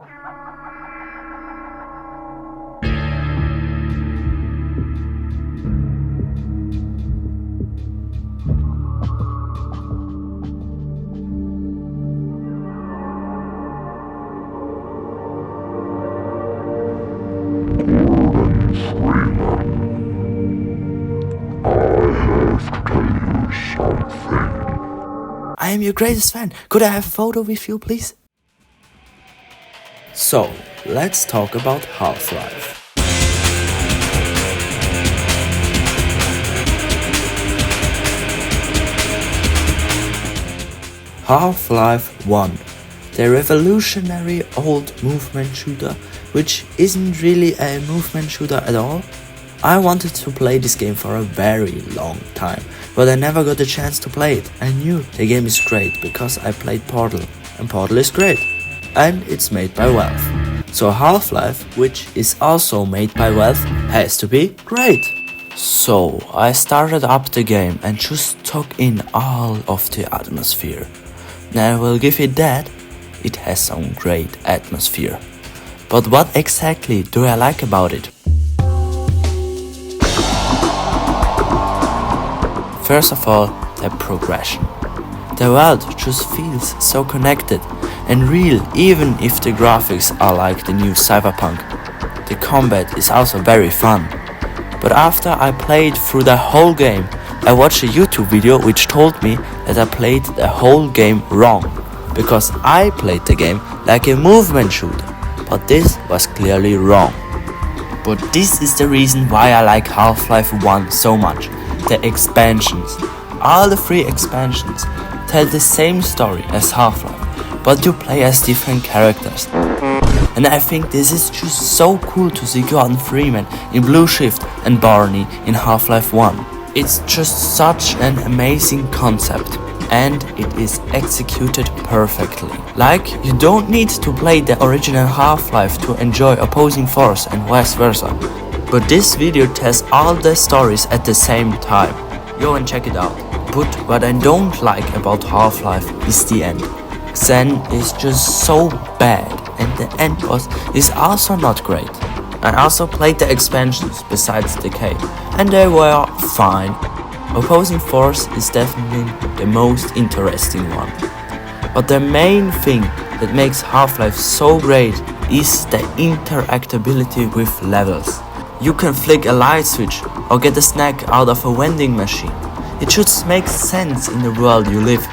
I am your greatest fan. Could I have a photo with you, please? So, let's talk about Half-Life. Half-Life 1, the revolutionary old movement shooter, which isn't really a movement shooter at all. I wanted to play this game for a very long time, but I never got a chance to play it. I knew the game is great because I played Portal, and Portal is great, and it's made by Valve. So Half-Life, which is also made by Valve, has to be great. So I started up the game and just took in all of the atmosphere. Now I will give it that, it has some great atmosphere. But what exactly do I like about it? First of all, the progression. The world just feels so connected and real, even if the graphics are like the new Cyberpunk. The combat is also very fun. But after I played through the whole game, I watched a YouTube video which told me that I played the whole game wrong, because I played the game like a movement shooter, but this was clearly wrong. But this is the reason why I like Half-Life 1 so much. The expansions. All the 3 expansions tell the same story as Half-Life, but you play as different characters. And I think this is just so cool to see Gordon Freeman in Blue Shift and Barney in Half-Life 1. It's just such an amazing concept, and it is executed perfectly. Like, you don't need to play the original Half-Life to enjoy Opposing Force and vice versa. But this video tells all the stories at the same time. Go and check it out. But what I don't like about Half-Life is the end. Zen is just so bad, and the end boss is also not great. I also played the expansions besides Decay, and they were fine. Opposing Force is definitely the most interesting one. But the main thing that makes Half-Life so great is the interactability with levels. You can flick a light switch or get a snack out of a vending machine. It just makes sense in the world you live.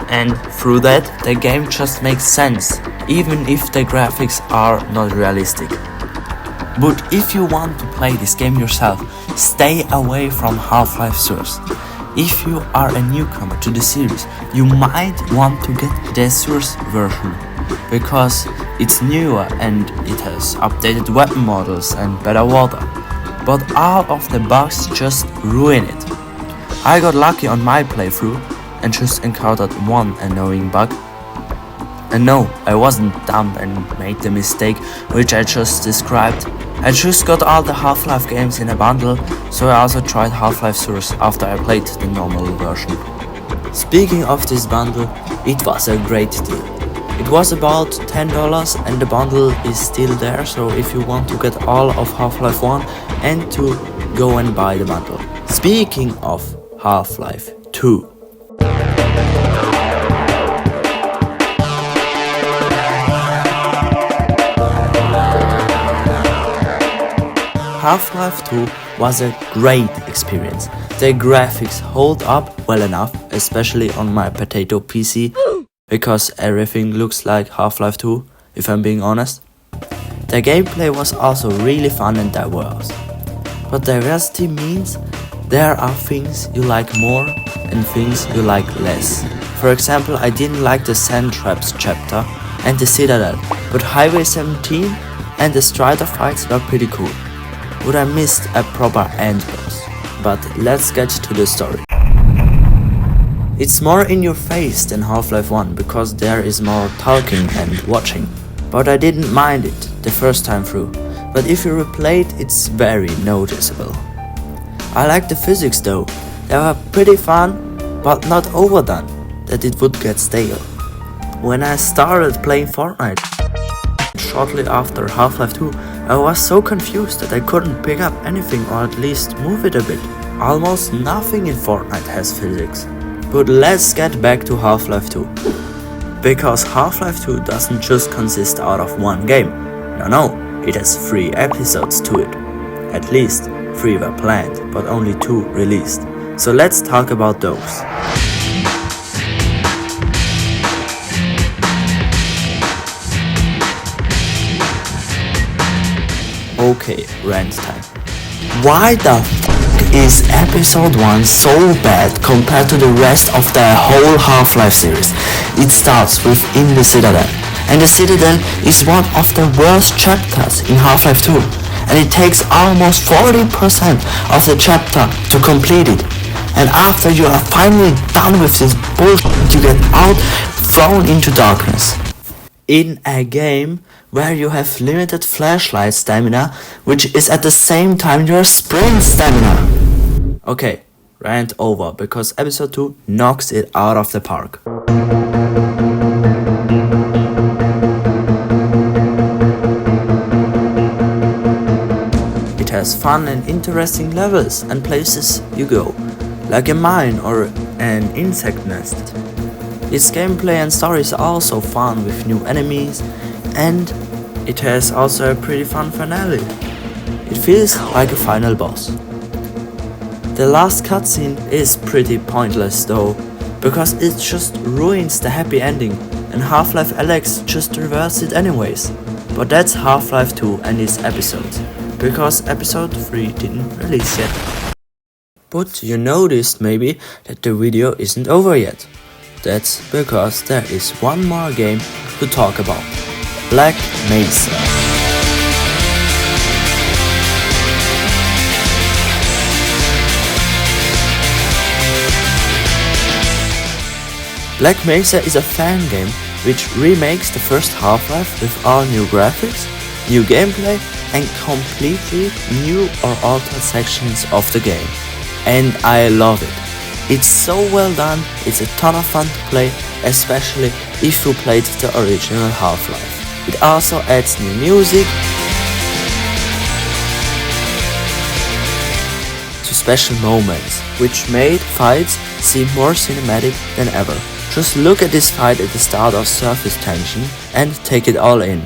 And through that, the game just makes sense, even if the graphics are not realistic. But if you want to play this game yourself, stay away from Half-Life Source. If you are a newcomer to the series, you might want to get the Source version, because it's newer and it has updated weapon models and better water. But all of the bugs just ruin it. I got lucky on my playthrough and just encountered one annoying bug. And no, I wasn't dumb and made the mistake which I just described. I just got all the Half-Life games in a bundle, so I also tried Half-Life Source after I played the normal version. Speaking of this bundle, it was a great deal. It was about $10 and the bundle is still there, so if you want to get all of Half-Life 1 and to go and buy the bundle. Speaking of Half-Life 2. Half-Life 2 was a great experience. The graphics hold up well enough, especially on my potato PC. Because everything looks like Half-Life 2, if I'm being honest. The gameplay was also really fun and diverse. But diversity means there are things you like more and things you like less. For example, I didn't like the Sand Traps chapter and the Citadel, but Highway 17 and the Strider fights were pretty cool. But I missed a proper end boss. But let's get to the story. It's more in your face than Half-Life 1 because there is more talking and watching. But I didn't mind it the first time through. But if you replay it, it's very noticeable. I like the physics though. They were pretty fun, but not overdone, that it would get stale. When I started playing Fortnite, shortly after Half-Life 2, I was so confused that I couldn't pick up anything or at least move it a bit. Almost nothing in Fortnite has physics. But let's get back to Half-Life 2. Because Half-Life 2 doesn't just consist out of one game. No, it has 3 episodes to it. At least 3 were planned, but only 2 released. So let's talk about those. Okay, rant time. Why the f is episode 1 so bad compared to the rest of the whole Half-Life series? It starts with In the Citadel, and the Citadel is one of the worst chapters in Half-Life 2, and it takes almost 40% of the chapter to complete it. And after you are finally done with this bullshit, you get out, thrown into darkness. In a game where you have limited flashlight stamina, which is at the same time your sprint stamina. Okay, rant over, because episode 2 knocks it out of the park. It has fun and interesting levels and places you go, like a mine or an insect nest. Its gameplay and story is also fun with new enemies, and it has also a pretty fun finale. It feels like a final boss. The last cutscene is pretty pointless though, because it just ruins the happy ending, and Half-Life Alyx just reverses it anyways. But that's Half-Life 2 and its episodes, because episode 3 didn't release yet. But you noticed maybe that the video isn't over yet. That's because there is one more game to talk about. Black Mesa. Black Mesa is a fan game which remakes the first Half-Life with all new graphics, new gameplay and completely new or altered sections of the game. And I love it. It's so well done, it's a ton of fun to play, especially if you played the original Half-Life. It also adds new music to special moments, which made fights seem more cinematic than ever. Just look at this fight at the start of Surface Tension and take it all in.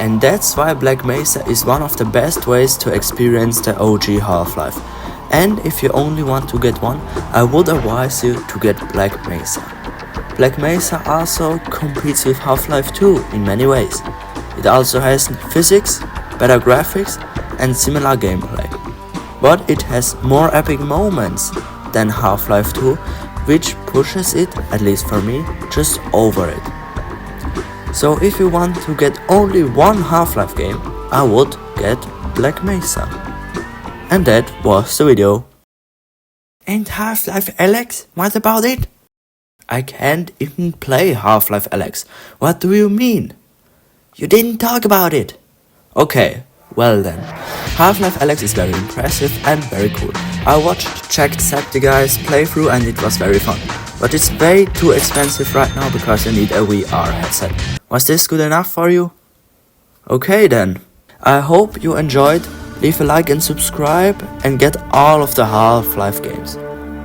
And that's why Black Mesa is one of the best ways to experience the OG Half-Life. And if you only want to get one, I would advise you to get Black Mesa. Black Mesa also competes with Half-Life 2 in many ways. It also has physics, better graphics and similar gameplay. But it has more epic moments than Half-Life 2, which pushes it, at least for me, just over it. So if you want to get only one Half-Life game, I would get Black Mesa. And that was the video. And Half-Life Alyx? What about it? I can't even play Half-Life Alyx. What do you mean? You didn't talk about it. Okay, well then. Half-Life Alyx is very impressive and very cool. I watched Jacksepticeye's playthrough and it was very fun. But it's way too expensive right now because you need a VR headset. Was this good enough for you? Okay then. I hope you enjoyed. Leave a like and subscribe and get all of the Half-Life games.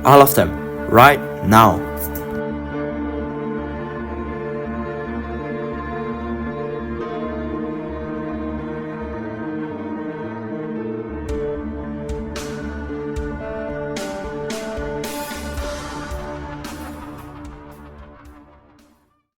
All of them. Right now.